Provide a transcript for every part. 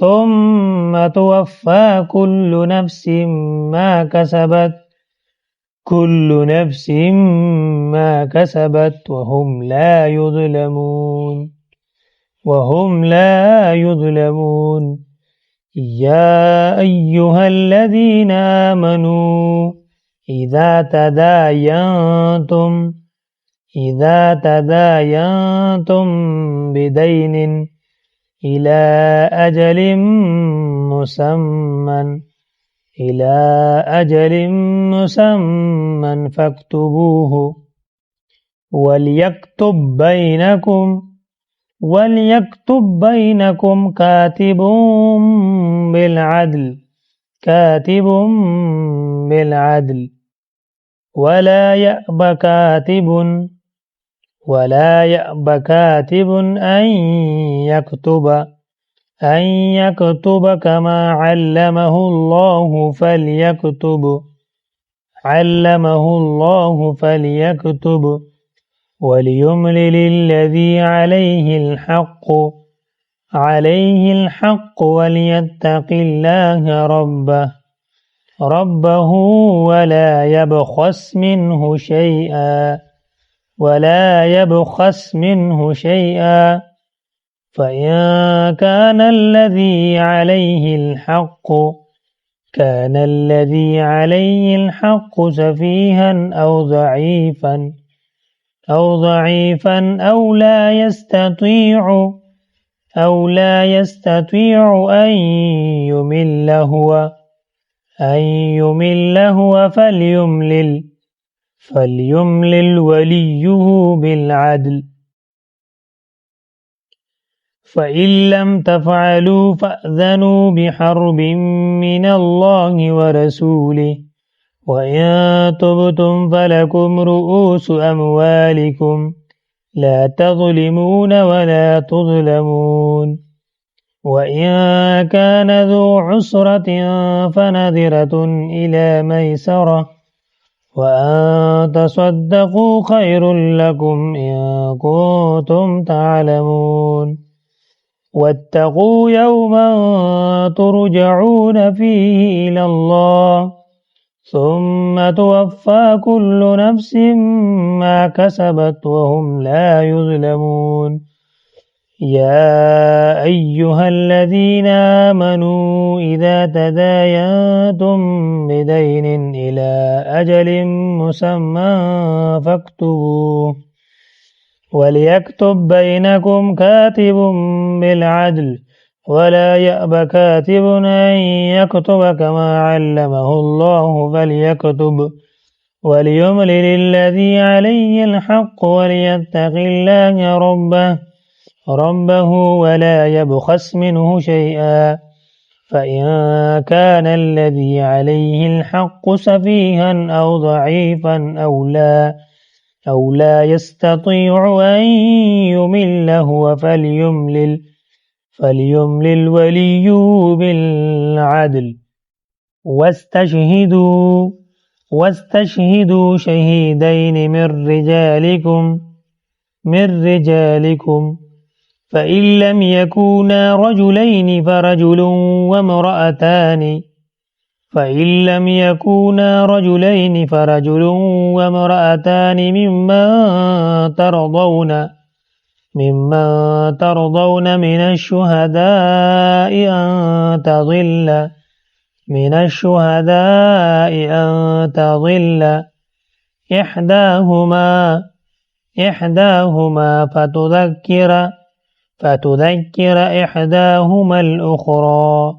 ثم توفى كل نفس ما كسبت وهم لا يظلمون يا أيها الذين آمنوا إذا تداينتم بدين إلى أجل مسمى فاكتبوه وليكتب بينكم كاتب بالعدل ولا يأب كاتب أن يكتب كما علمه الله فليكتب وليملل الذي عليه الحق وليتق الله ربه ولا يبخس منه شيئا فإن كان الذي عليه الحق سفيها أو ضعيفا أو لا يستطيع أن يمل هو فليملل وليه بالعدل فإن لم تفعلوا فأذنوا بحرب من الله ورسوله وإن تبتم فلكم رؤوس أموالكم لا تظلمون ولا تظلمون وإن كان ذو عسرة فنذرة إلى ميسرة وأن تصدقوا خير لكم إن كنتم تعلمون واتقوا يوما ترجعون فيه إلى الله ثم توفى كل نفس ما كسبت وهم لا يظلمون يا أيها الذين آمنوا إذا تداينتم بدين إلى أجل مسمى فاكتبوه وليكتب بينكم كاتب بالعدل ولا يأب كاتب أن يكتب كما علمه الله فليكتب وليملل الذي عليه الحق وليتق الله ربه ولا يبخس منه شيئا فإن كان الذي عليه الحق سفيها أو ضعيفا أو لا يستطيع أن يمل هو فليملل ولي بالعدل واستشهدوا شهيدين من رجالكم فإن لم يكونا رجلين فرجل وامرأتان ممن ترضون من الشهداء أن تضل إحداهما فتذكر إحداهما الأخرى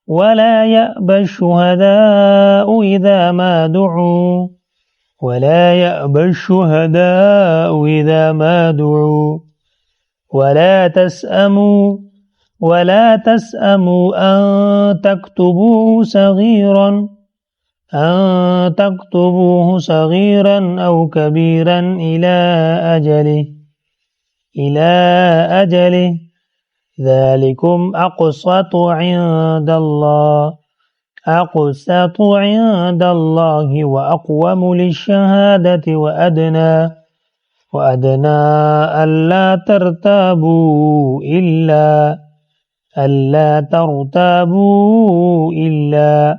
ولا يأبى الشهداء إذا ما دعوا ولا تسأموا أن تكتبوه صغيرا أو كبيرا إلى أجله ذلكم أقسط عند الله وأقوم للشهادة وأدنى ألا ترتابوا إلا